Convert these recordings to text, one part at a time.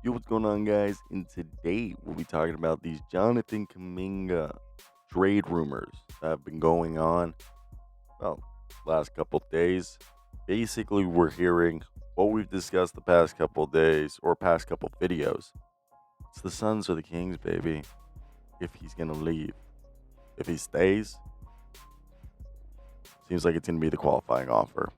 Yo, what's going on, guys? And today we'll be talking about these Jonathan Kuminga trade rumors that have been going on, well, last couple days. Basically, we're hearing what we've discussed the past couple days or past couple videos. It's the Suns or the Kings, baby. If he's gonna leave, if he stays, seems like it's gonna be the qualifying offer.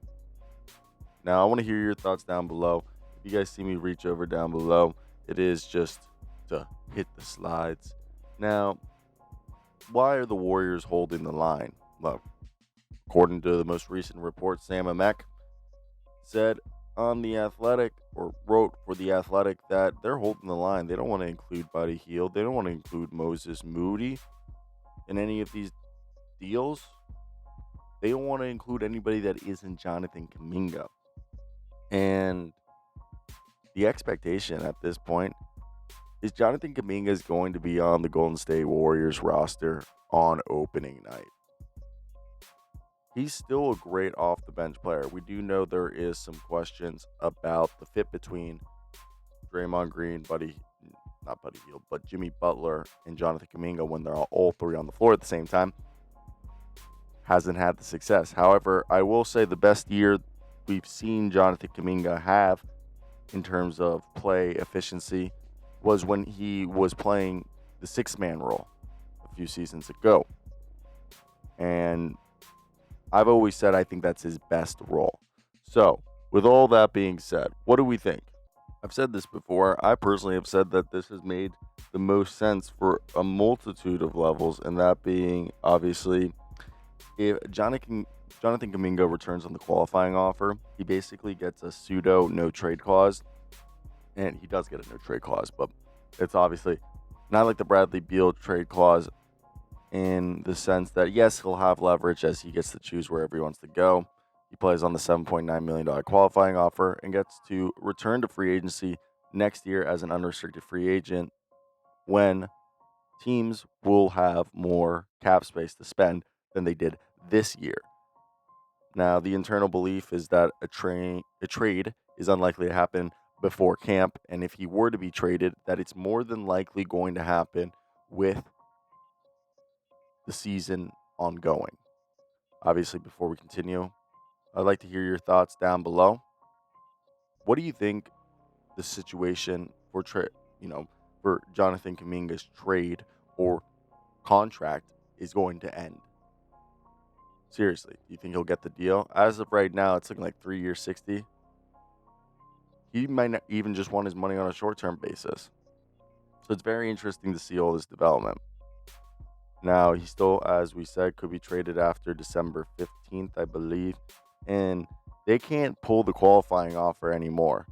Now, I want to hear your thoughts down below. If you guys see me reach over down below, it is just to hit the slides. Now, why are the Warriors holding the line? Well, according to the most recent report, Sam Amick said on The Athletic, or wrote for The Athletic, that they're holding the line. They don't want to include Buddy Hield. They don't want to include Moses Moody in any of these deals. They don't want to include anybody that isn't Jonathan Kuminga. And the expectation at this point is Jonathan Kuminga is going to be on the Golden State Warriors roster on opening night. He's still a great off the bench player. We do know there is some questions about the fit between Draymond Green, not Buddy Hield, but Jimmy Butler and Jonathan Kuminga when they're all three on the floor at the same time. Hasn't had the success. However, I will say the best year we've seen Jonathan Kuminga have in terms of play efficiency was when he was playing the six-man role a few seasons ago. And I've always said I think that's his best role. So, with all that being said, what do we think? I've said this before. I personally have said that this has made the most sense for a multitude of levels, and that being, obviously, if Jonathan Kuminga returns on the qualifying offer, he basically gets a pseudo no-trade clause. And he does get a no-trade clause, but it's obviously not like the Bradley Beal trade clause in the sense that, yes, he'll have leverage as he gets to choose wherever he wants to go. He plays on the $7.9 million qualifying offer and gets to return to free agency next year as an unrestricted free agent when teams will have more cap space to spend than they did this year. Now, the internal belief is that a trade is unlikely to happen before camp, and if he were to be traded, that it's more than likely going to happen with the season ongoing. Obviously, before we continue, I'd like to hear your thoughts down below. What do you think the situation for for Jonathan Kuminga's trade or contract is going to end? Seriously, do you think he'll get the deal? As of right now, it's looking like 3 years, 60. He might not even just want his money on a short-term basis. So it's very interesting to see all this development. Now, he still, as we said, could be traded after December 15th, I believe. And they can't pull the qualifying offer anymore.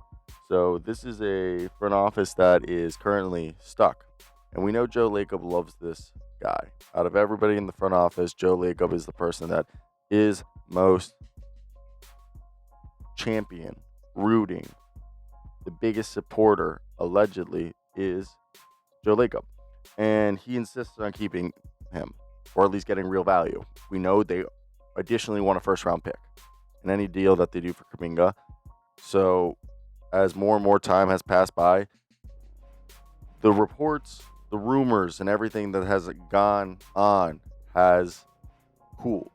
So this is a front office that is currently stuck. And we know Joe Lacob loves this guy. Out of everybody in the front office, Joe Lacob is the person that is most champion, rooting. The biggest supporter, allegedly, is Joe Lacob. And he insists on keeping him, or at least getting real value. We know they additionally want a first-round pick in any deal that they do for Kuminga. So, as more and more time has passed by, the reports, the rumors, and everything that has gone on has cooled.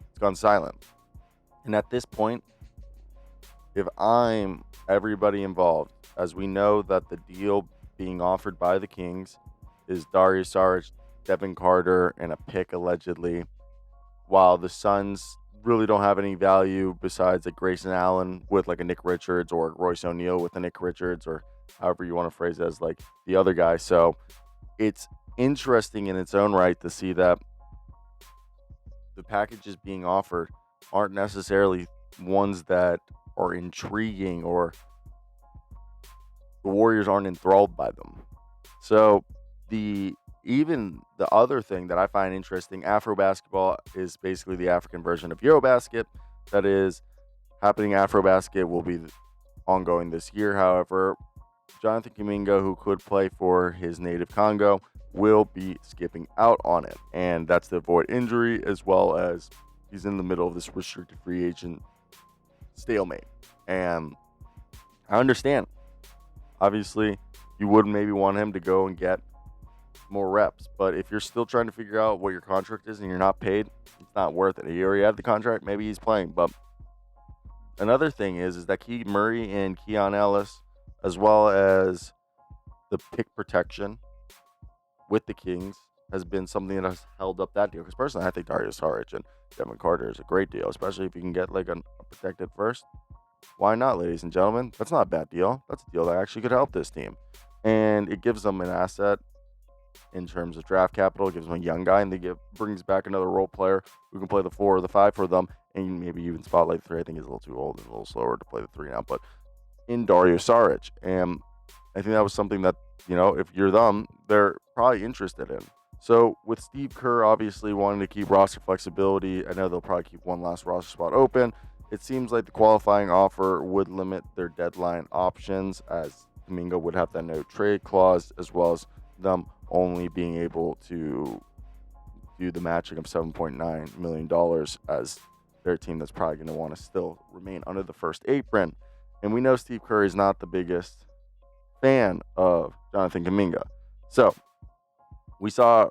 It's gone silent. And at this point, if I'm everybody involved, as we know that the deal being offered by the Kings is Dario Saric, Devin Carter, and a pick allegedly, while the Suns really don't have any value besides a Grayson Allen with like a Nick Richards or Royce O'Neal with a Nick Richards, or however you want to phrase it, as like the other guy. So it's interesting in its own right to see that the packages being offered aren't necessarily ones that are intriguing, or the Warriors aren't enthralled by them. So even the other thing that I find interesting, Afro basketball is basically the African version of Eurobasket. That is happening. Afrobasket will be ongoing this year. However, Jonathan Kuminga, who could play for his native Congo, will be skipping out on it. And that's to avoid injury, as well as he's in the middle of this restricted free agent stalemate. And I understand. Obviously, you would maybe want him to go and get more reps. But if you're still trying to figure out what your contract is and you're not paid, it's not worth it. You already have the contract, maybe he's playing. But another thing is that Keegan Murray and Keon Ellis, as well as the pick protection with the Kings, has been something that has held up that deal. Because personally, I think Dario Saric and Devin Carter is a great deal, especially if you can get like a protected first. Why not, ladies and gentlemen? That's not a bad deal. That's a deal that actually could help this team. And it gives them an asset in terms of draft capital. It gives them a young guy, and brings back another role player who can play the 4 or the 5 for them, and maybe even spotlight the 3. I think he's a little too old and a little slower to play the 3 now, but in Dario Saric. And I think that was something that, if you're them, they're probably interested in. So with Steve Kerr obviously wanting to keep roster flexibility, I know they'll probably keep one last roster spot open. It seems like the qualifying offer would limit their deadline options, as Kuminga would have that no trade clause, as well as them only being able to do the matching of $7.9 million as their team that's probably going to want to still remain under the first apron. And we know Steve Kerr is not the biggest fan of Jonathan Kuminga. So we saw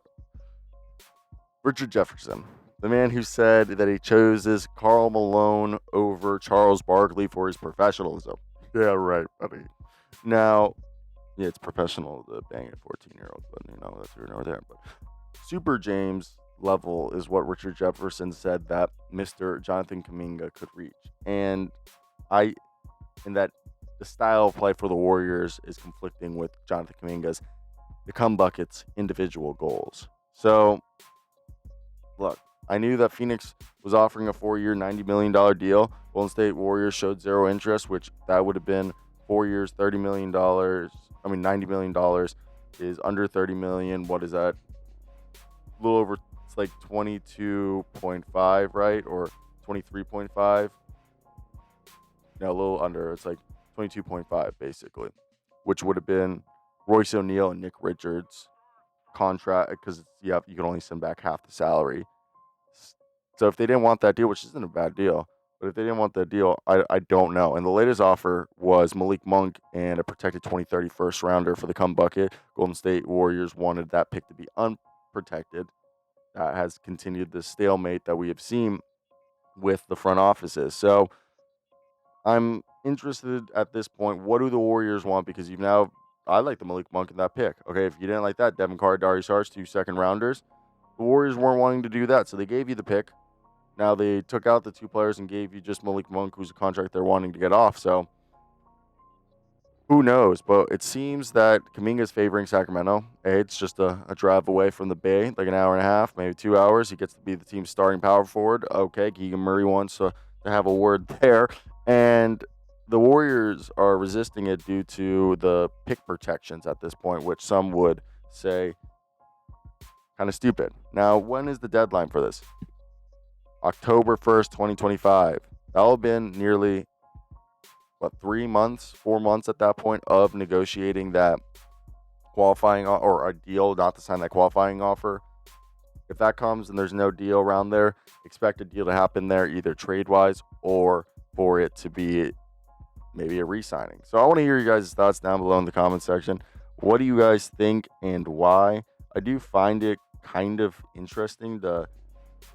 Richard Jefferson, the man who said that he chose Karl Malone over Charles Barkley for his professionalism. Yeah, right, buddy. Now, yeah, it's professional to bang a 14-year-old, but that's here nor there. But Super James level is what Richard Jefferson said that Mr. Jonathan Kuminga could reach. And that the style of play for the Warriors is conflicting with Jonathan Kuminga's the come buckets individual goals. So, look, I knew that Phoenix was offering a 4-year, $90 million deal. Golden State Warriors showed zero interest, which that would have been 4 years, $90 million is under $30 million. What is that? A little over, it's like 22.5, right? Or 23.5? No, a little under. It's like 22.5, basically, which would have been Royce O'Neal and Nick Richards' contract, because you can only send back half the salary. So if they didn't want that deal, which isn't a bad deal, but if they didn't want that deal, I don't know. And the latest offer was Malik Monk and a protected 2030 first rounder for the come bucket. Golden State Warriors wanted that pick to be unprotected. That has continued the stalemate that we have seen with the front offices. So I'm interested at this point. What do the Warriors want? Because I like the Malik Monk in that pick. Okay, if you didn't like that, Devin Carter, Dario Saric, 2 second rounders. The Warriors weren't wanting to do that, so they gave you the pick. Now they took out the 2 players and gave you just Malik Monk, who's a contract they're wanting to get off. So who knows? But it seems that Kuminga's favoring Sacramento. It's just a drive away from the Bay, like an hour and a half, maybe 2 hours. He gets to be the team's starting power forward. Okay, Keegan Murray wants to have a word there. And the Warriors are resisting it due to the pick protections at this point, which some would say kind of stupid. Now, when is the deadline for this? October 1st, 2025. That'll have been nearly, 4 months at that point of negotiating that qualifying or a deal not to sign that qualifying offer. If that comes and there's no deal around there, expect a deal to happen there, either trade-wise or for it to be maybe a re-signing. So I want to hear you guys' thoughts down below in the comment section. What do you guys think and why? I do find it kind of interesting.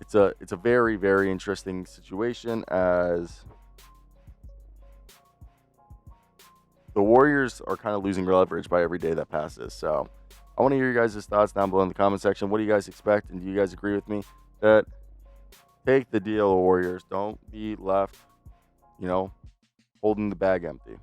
It's a very, very interesting situation, as the Warriors are kind of losing leverage by every day that passes. So I want to hear you guys' thoughts down below in the comment section. What do you guys expect? And do you guys agree with me that take the deal, Warriors? Don't be left, holding the bag empty.